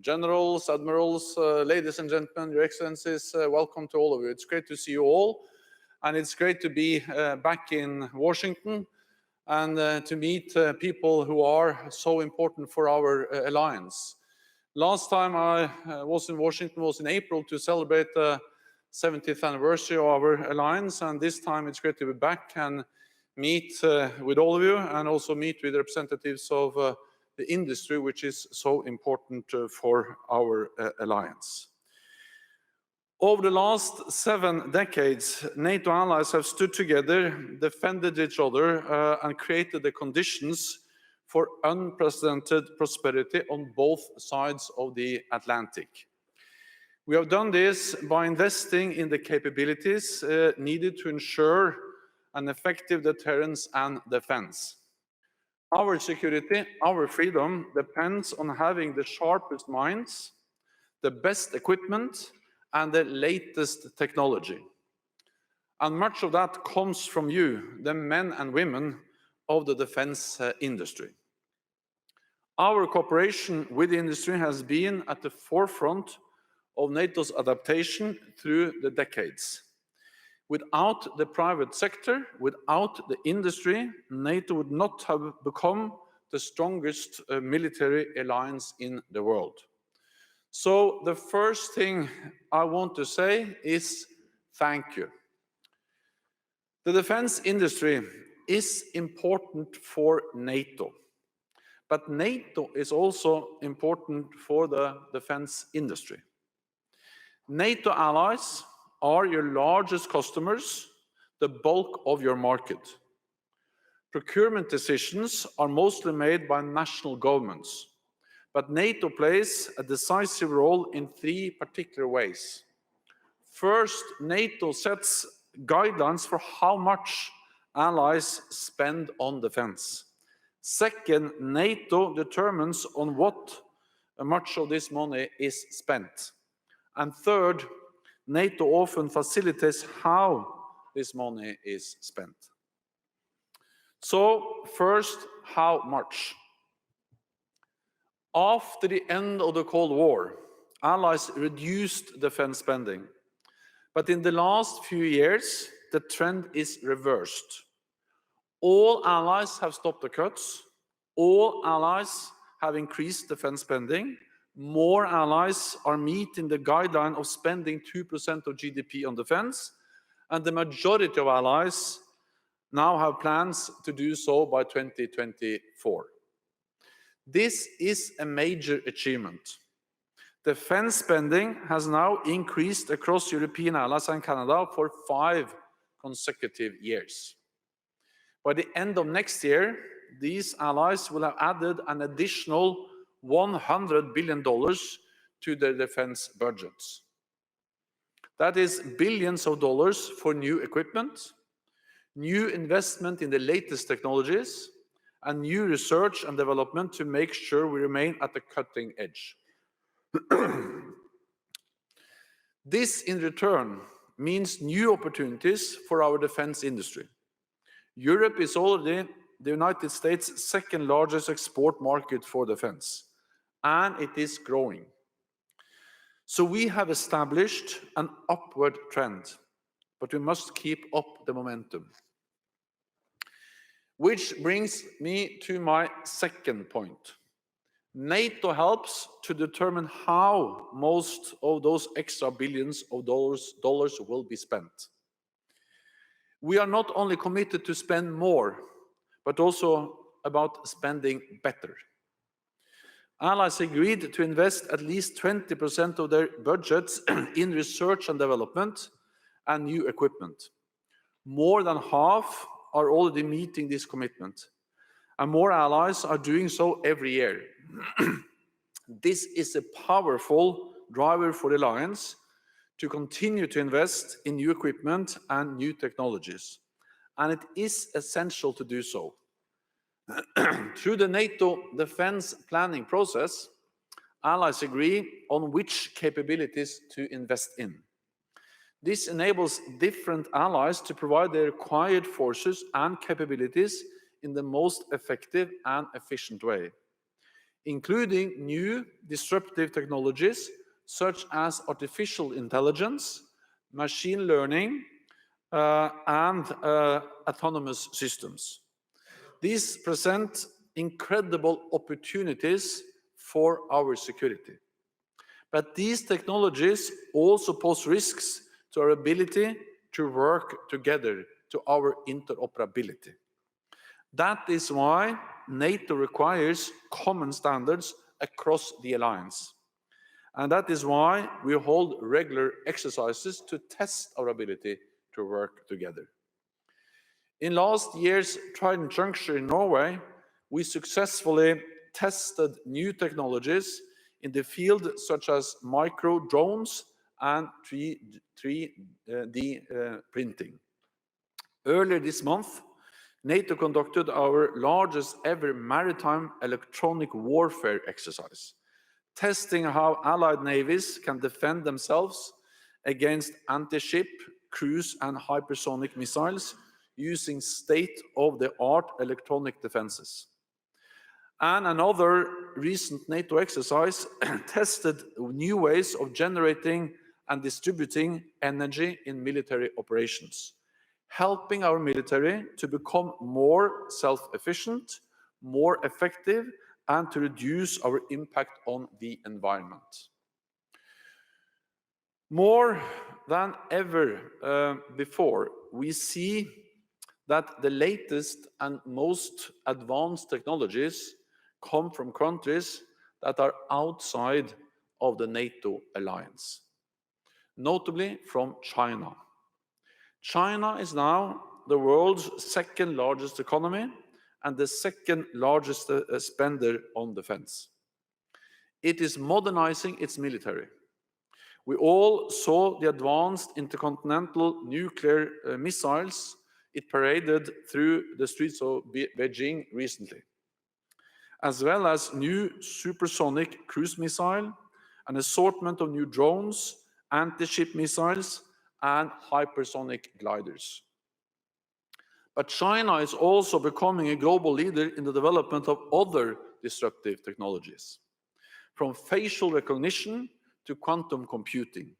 generals, admirals, ladies and gentlemen, your excellencies, welcome to all of you. It's great to see you all, and it's great to be back in Washington and to meet people who are so important for our alliance. Last time I was in Washington was in April to celebrate the 70th anniversary of our alliance, and this time it's great to be back and meet with all of you and also meet with representatives of the industry, which is so important for our alliance. Over the last 7 decades, NATO allies have stood together, defended each other, and created the conditions for unprecedented prosperity on both sides of the Atlantic. We have done this by investing in the capabilities needed to ensure an effective deterrence and defense. Our security, our freedom, depends on having the sharpest minds, the best equipment, and the latest technology. And much of that comes from you, the men and women of the defense industry. Our cooperation with the industry has been at the forefront of NATO's adaptation through the decades. Without the private sector, without the industry, NATO would not have become the strongest military alliance in the world. So the first thing I want to say is thank you. The defense industry is important for NATO, but NATO is also important for the defense industry. NATO allies are your largest customers, the bulk of your market. Procurement decisions are mostly made by national governments, but NATO plays a decisive role in 3 particular ways. First, NATO sets guidelines for how much allies spend on defense. Second, NATO determines on what much of this money is spent. And third, NATO often facilitates how this money is spent. So, first, how much? After the end of the Cold War, allies reduced defense spending. But in the last few years, the trend is reversed. All allies have stopped the cuts. All allies have increased defense spending. More allies are meeting the guideline of spending 2% of GDP on defense, and the majority of allies now have plans to do so by 2024. This is a major achievement. Defense spending has now increased across European allies and Canada for 5 consecutive years. By the end of next year, these allies will have added an additional $100 billion to their defense budgets. That is billions of dollars for new equipment, new investment in the latest technologies, and new research and development to make sure we remain at the cutting edge. This, in return, means new opportunities for our defense industry. Europe is already the United States' second largest export market for defense, and it is growing. So we have established an upward trend, but we must keep up the momentum. Which brings me to my second point. NATO helps to determine how most of those extra billions of dollars will be spent. We are not only committed to spend more, but also about spending better. Allies agreed to invest at least 20% of their budgets in research and development and new equipment. More than half are already meeting this commitment, and more allies are doing so every year. This is a powerful driver for the alliance to continue to invest in new equipment and new technologies, and it is essential to do so. Through the NATO defense planning process, allies agree on which capabilities to invest in. This enables different allies to provide their required forces and capabilities in the most effective and efficient way. including new disruptive technologies such as artificial intelligence, machine learning, and autonomous systems. These present incredible opportunities for our security. But these technologies also pose risks to our ability to work together, to our interoperability. That is why NATO requires common standards across the alliance. And that is why we hold regular exercises to test our ability to work together. In last year's Trident Juncture in Norway, we successfully tested new technologies in the field such as micro drones and 3D printing. Earlier this month, NATO conducted our largest ever maritime electronic warfare exercise, testing how allied navies can defend themselves against anti-ship, cruise and hypersonic missiles using state-of-the-art electronic defenses. And another recent NATO exercise tested new ways of generating and distributing energy in military operations, helping our military to become more self-efficient, more effective, and to reduce our impact on the environment. More than ever before, we see that the latest and most advanced technologies come from countries that are outside of the NATO alliance, notably from China. China is now the world's second largest economy and the second largest spender on defense. It is modernizing its military. We all saw the advanced intercontinental nuclear missiles it paraded through the streets of Beijing recently, as well as new supersonic cruise missile, an assortment of new drones, anti-ship missiles, and hypersonic gliders. But China is also becoming a global leader in the development of other disruptive technologies, from facial recognition to quantum computing.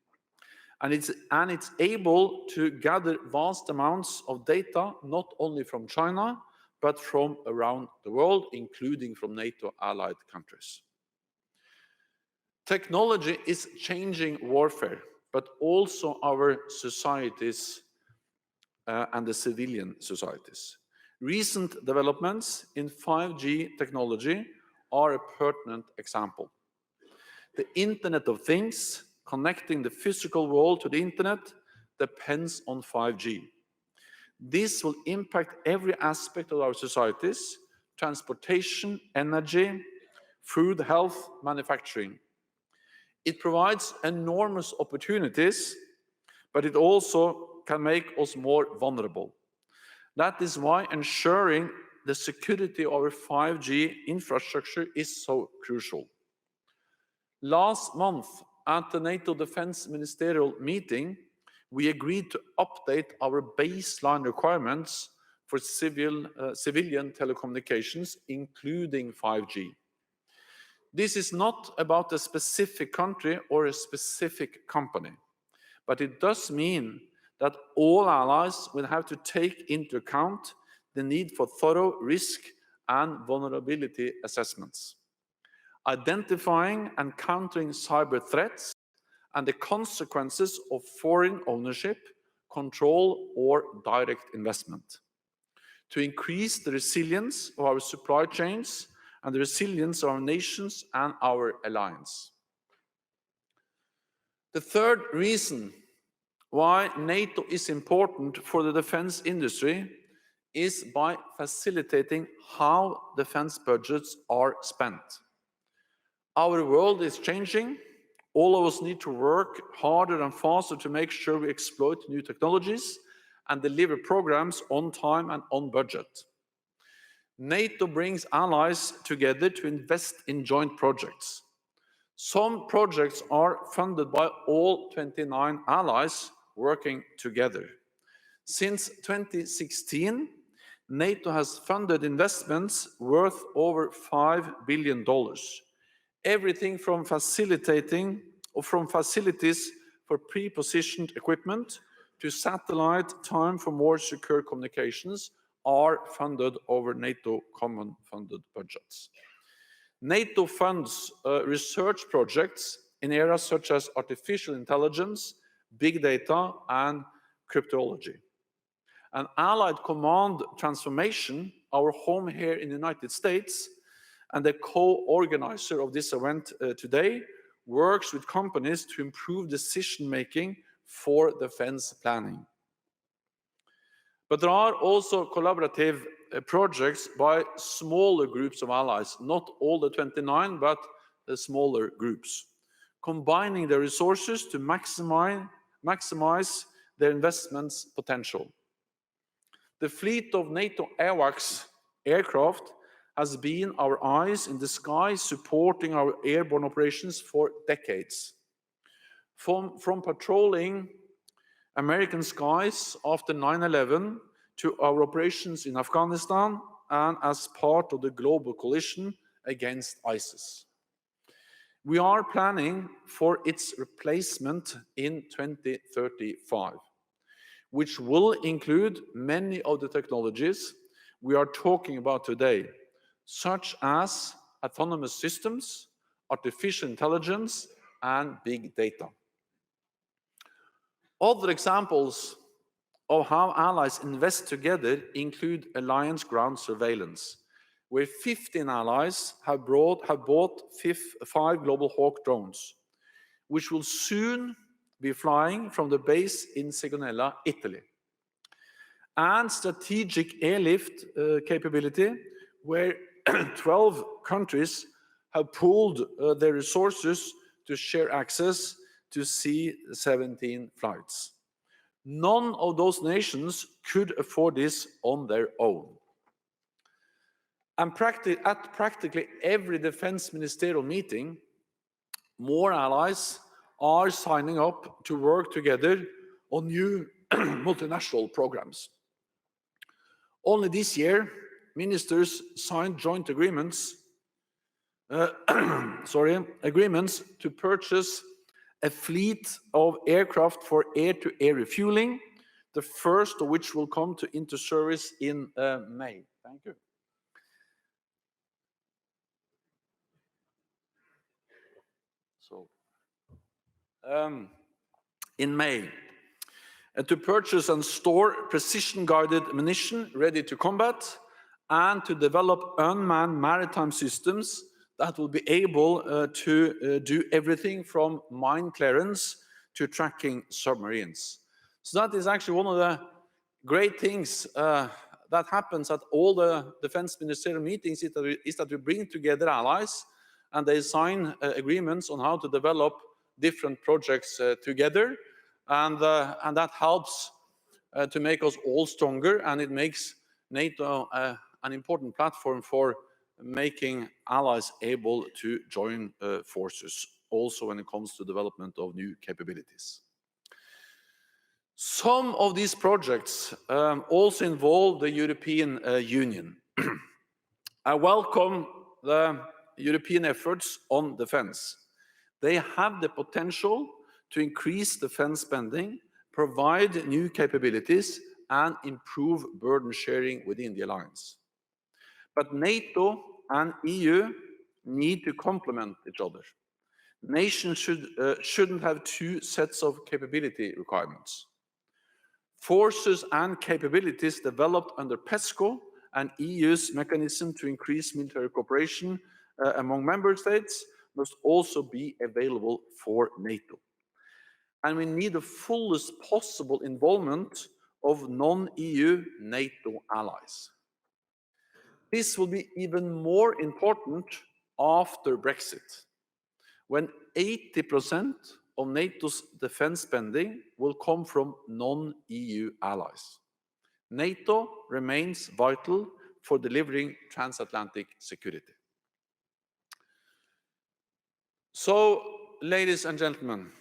And it's able to gather vast amounts of data, not only from China, but from around the world, including from NATO allied countries. Technology is changing warfare, but also our societies and the civilian societies. Recent developments in 5G technology are a pertinent example. The Internet of Things, connecting the physical world to the Internet, depends on 5G. This will impact every aspect of our societies: transportation, energy, food, health, manufacturing. It provides enormous opportunities, but it also can make us more vulnerable. That is why ensuring the security of our 5G infrastructure is so crucial. Last month, at the NATO Defense Ministerial meeting, we agreed to update our baseline requirements for civilian telecommunications, including 5G. This is not about a specific country or a specific company, but it does mean that all allies will have to take into account the need for thorough risk and vulnerability assessments, identifying and countering cyber threats, and the consequences of foreign ownership, control, or direct investment, to increase the resilience of our supply chains and the resilience of our nations and our alliance. The third reason why NATO is important for the defense industry is by facilitating how defense budgets are spent. Our world is changing. All of us need to work harder and faster to make sure we exploit new technologies and deliver programs on time and on budget. NATO brings allies together to invest in joint projects. Some projects are funded by all 29 allies working together. Since 2016, NATO has funded investments worth over $5 billion. Everything from facilities for pre-positioned equipment to satellite time for more secure communications are funded over NATO common funded budgets. NATO funds research projects in areas such as artificial intelligence, big data, and cryptology. And Allied Command Transformation, our home here in the United States, and the co-organizer of this event today, works with companies to improve decision-making for defense planning. But there are also collaborative projects by smaller groups of allies, not all the 29, but the smaller groups, combining their resources to maximize their investments potential. The fleet of NATO AWACS aircraft has been our eyes in the sky supporting our airborne operations for decades. From patrolling American skies after 9/11 to our operations in Afghanistan and as part of the global coalition against ISIS. We are planning for its replacement in 2035, which will include many of the technologies we are talking about today, such as autonomous systems, artificial intelligence, and big data. Other examples of how allies invest together include alliance ground surveillance, where 15 allies have bought 5 Global Hawk drones, which will soon be flying from the base in Sigonella, Italy. And strategic airlift capability, where 12 countries have pooled their resources to share access to C-17 flights. None of those nations could afford this on their own. And at practically every defense ministerial meeting, more allies are signing up to work together on new multinational programs. Only this year, ministers signed joint agreements to purchase a fleet of aircraft for air-to-air refueling, the first of which will come into service in May. Thank you. In May, to purchase and store precision-guided ammunition ready to combat, and to develop unmanned maritime systems that will be able to do everything from mine clearance to tracking submarines. So that is actually one of the great things that happens at all the defense ministerial meetings, is that we bring together allies and they sign agreements on how to develop different projects together. And that helps to make us all stronger, and it makes NATO an important platform for making allies able to join forces, also when it comes to development of new capabilities. Some of these projects also involve the European Union. I welcome the European efforts on defense. They have the potential to increase defense spending, provide new capabilities, and improve burden sharing within the alliance. But NATO and EU need to complement each other. Nations shouldn't have two sets of capability requirements. Forces and capabilities developed under PESCO and EU's mechanism to increase military cooperation among member states must also be available for NATO. And we need the fullest possible involvement of non-EU NATO allies. This will be even more important after Brexit, when 80% of NATO's defense spending will come from non-EU allies. NATO remains vital for delivering transatlantic security. So, ladies and gentlemen,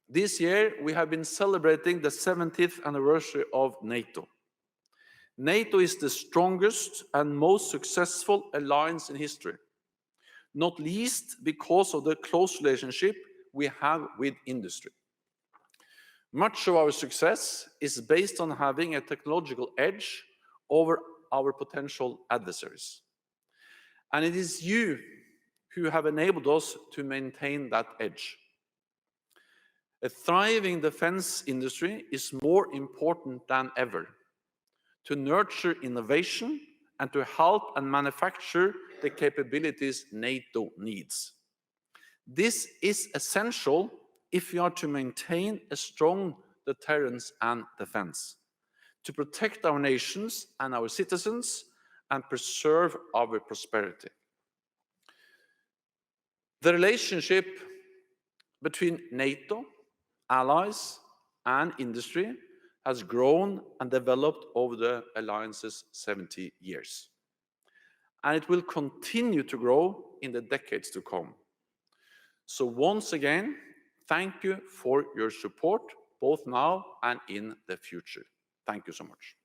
this year we have been celebrating the 70th anniversary of NATO. NATO is the strongest and most successful alliance in history, not least because of the close relationship we have with industry. Much of our success is based on having a technological edge over our potential adversaries. And it is you who have enabled us to maintain that edge. A thriving defense industry is more important than ever to nurture innovation and to help and manufacture the capabilities NATO needs. This is essential if we are to maintain a strong deterrence and defense, to protect our nations and our citizens and preserve our prosperity. The relationship between NATO, allies, and industry has grown and developed over the alliance's 70 years. And it will continue to grow in the decades to come. So once again, thank you for your support, both now and in the future. Thank you so much.